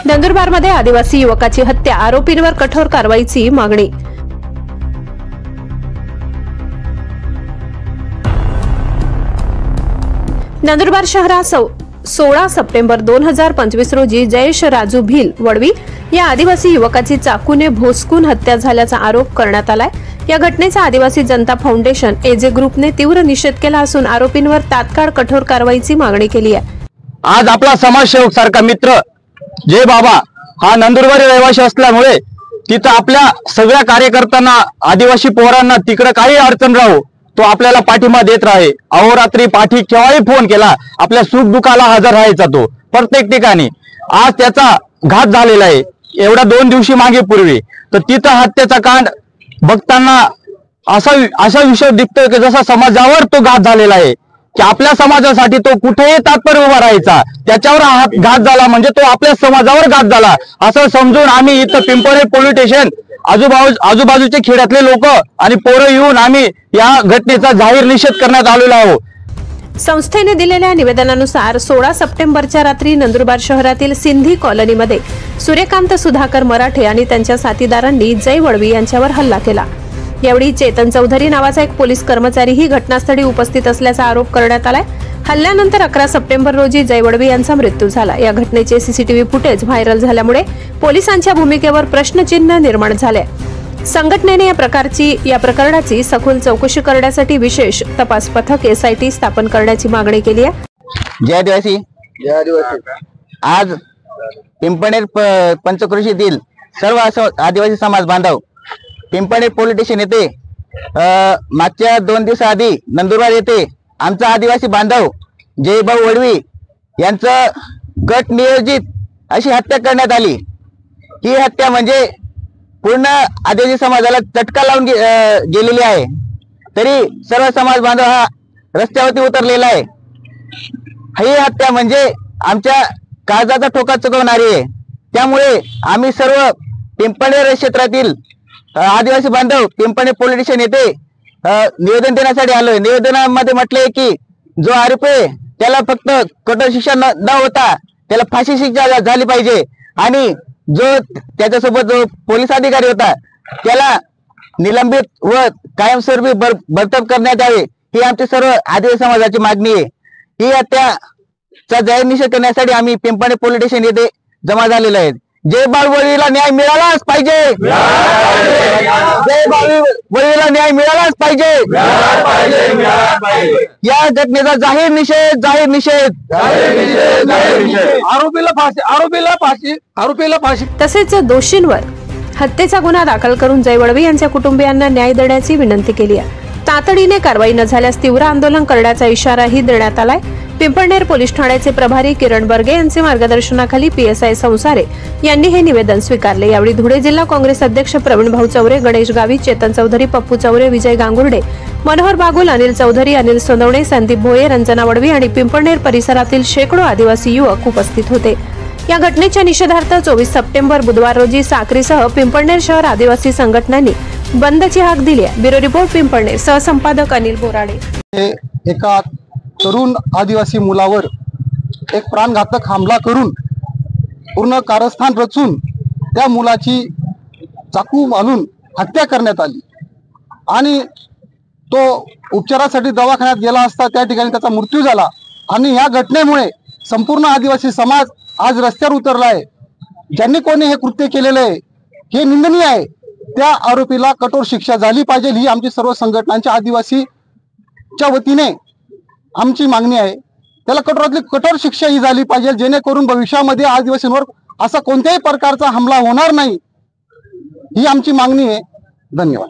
नंदुरबारमध्ये आदिवासी युवकाची हत्या, आरोपींवर कठोर कारवाईची मागणी। नंदुरबार शहरात 16 सप्टेंबर 2025 रोजी जयेश राजू भिल वडवी या आदिवासी युवकाची चाकूने भोसकून हत्या झाल्याचा आरोप करण्यात आलाय। या घटनेचा आदिवासी जनता फाउंडेशन एजे ग्रुपने तीव्र निषेध केला असून आरोपींवर तात्काळ कठोर कारवाईची मागणी केली आहे। आज आपला समाजसेवक सारखा मित्र जय बाबा हा नंदुरबार रहिवासी असल्यामुळे तिथं आपल्या सगळ्या कार्यकर्त्यांना, आदिवासी पोरांना तिकडे काही अडचण राहू तो आपल्याला पाठिंबा देत राहे। अहोरात्री पाठी केव्हाही फोन केला, आपल्या सुख दुःखाला हजर राहायचा तो प्रत्येक ठिकाणी। आज त्याचा घात झालेला आहे। एवढ्या 2 दिवशी मागे पूर्वी तर तिथं हत्येचा कांड बघताना असा विषय दिसतोय की जसा समाजावर तो घात झालेला आहे की आपल्या समाजासाठी तो कुठेही तात्पर्य उभा राहायचा, त्याच्यावर हा घात झाला म्हणजे तो आपल्या समाजावर घात झाला असं समजून आम्ही इथं पिंपरी पोलीस स्टेशन आजूबाजूचे खेड्यातले लोक आणि पोरं येऊन आम्ही या घटनेचा जाहीर निषेध करण्यात आलेलो आहोत। संस्थेने दिलेल्या निवेदनानुसार 16 सप्टेंबरच्या रात्री नंदुरबार शहरातील सिंधी कॉलनीमध्ये सूर्यकांत सुधाकर मराठे आणि त्यांच्या साथीदारांनी जय वडवी यांच्यावर हल्ला केला। यावेळी चेतन चौधरी नावाचा एक पोलीस कर्मचारीही घटनास्थळी उपस्थित असल्याचा आरोप करण्यात आलाय। हल्ल्यानंतर 11 सप्टेंबर रोजी जय वडवी यांचा मृत्यू झाला। या घटनेचे सीसीटीव्ही फुटेज व्हायरल झाल्यामुळे पोलिसांच्या भूमिकेवर प्रश्नचिन्ह निर्माण झाले। संघटनेने या प्रकरणाची सखोल चौकशी करण्यासाठी विशेष तपास पथक एसआयटी स्थापन करण्याची मागणी केली आहे। जय आदिवासी। आज पिंपणेर पंचक्रोशीतील सर्व आदिवासी समाज बांधव पिंपणेर पोलीस स्टेशन येथे मागच्या 2 दिवसाआधी नंदुरबार येथे आमचा आदिवासी बांधव जयभाऊ वडवी यांचं गट नियोजित अशी हत्या करण्यात आली। ही हत्या म्हणजे पूर्ण आदिवासी समाजाला चटका लावून गेलेली आहे। तरी सर्व समाज बांधव हा रस्त्यावरती उतरलेला आहे। ही हत्या म्हणजे आमच्या काळजाचा ठोका चुकवणारी आहे। त्यामुळे आम्ही सर्व पिंपणेर क्षेत्रातील आदिवासी बांधव पिंपणेर पोलीस स्टेशन येथे निवेदन देण्यासाठी आलोय। निवेदनामध्ये म्हटले की जो आरोपी आहे त्याला फक्त कठोर शिक्षा न होता त्याला फाशी शिक्षा झाली पाहिजे आणि जो त्याच्यासोबत जो पोलीस अधिकारी होता त्याला निलंबित व कायमस्वरूपी बडतर्फ करण्यात यावे ही आमची सर्व आदिवासी समाजाची मागणी आहे। ही हत्याचा जाहीर निषेध करण्यासाठी आम्ही पिंपणेर पोलीस स्टेशन येथे जमा झालेलो आहे। जय वडवीला न्याय मिळालाच पाहिजे। जय वडवीला न्याय मिळालाच पाहिजे। या घटनेचा जाहीर निषेध। आरोपीला फाशी। तसेच दोषींवर हत्येचा गुन्हा दाखल करून जय वडवी यांच्या कुटुंबियांना न्याय देण्याची विनंती केली आहे। तातडीने कारवाई न झाल्यास तीव्र आंदोलन करण्याचा इशाराही देण्यात आलाय। पिंपळनेर पोलीस ठाण्याचे प्रभारी किरण बर्गे यांचे मार्गदर्शनाखाली पीएसआय संसारे यांनी हे निवेदन स्वीकारले। यावेळी धुळे जिल्हा काँग्रेस अध्यक्ष प्रवीण भाऊ चौरे, गणेश गावी, चेतन चौधरी, पप्पू चौरे, विजय गांगुर्डे, मनोहर बागुल, अनिल चौधरी, अनिल सोनवणे, संदीप भोये, रंजना वडवी आणि पिंपळनेर परिसरातील शेकडो आदिवासी युवक उपस्थित होते। या घटनेच्या निषेधार्थ 24 सप्टेंबर बुधवार रोजी साक्रीसह पिंपळनेर शहर आदिवासी संघटनांनी बंदची हाक दिली आहे। ब्युरो रिपोर्ट पिंपळनेर, सहसंपादक अनिल बोराडे। एका तरुण आदिवासी मुलावर एक प्राणघातक हमला करून पूर्ण कारस्थान रचून त्या मुलाची चाकू मारून हत्या करण्यात आली आणि तो उपचारासाठी दवाखान्यात गेला असता त्या ठिकाणी त्याचा मृत्यू झाला। आणि या घटनेमुळे संपूर्ण आदिवासी समाज आज रस्त्यावर उतरला आहे। ज्यांनी कोणी हे कृत्य केलेले आहे हे निंदनीय आहे। त्या आरोपीला कठोर शिक्षा झाली पाहिजे ही आमची सर्व संघटनांच्या आदिवासीच्या वतीने आमची मागणी आहे। त्याला कठोरातली कठोर शिक्षा ही झाली पाहिजे जेणेकरून भविष्यामध्ये आदिवासींवर असा कोणत्याही प्रकारचा हमला होणार नाही ही आमची मागणी आहे। धन्यवाद।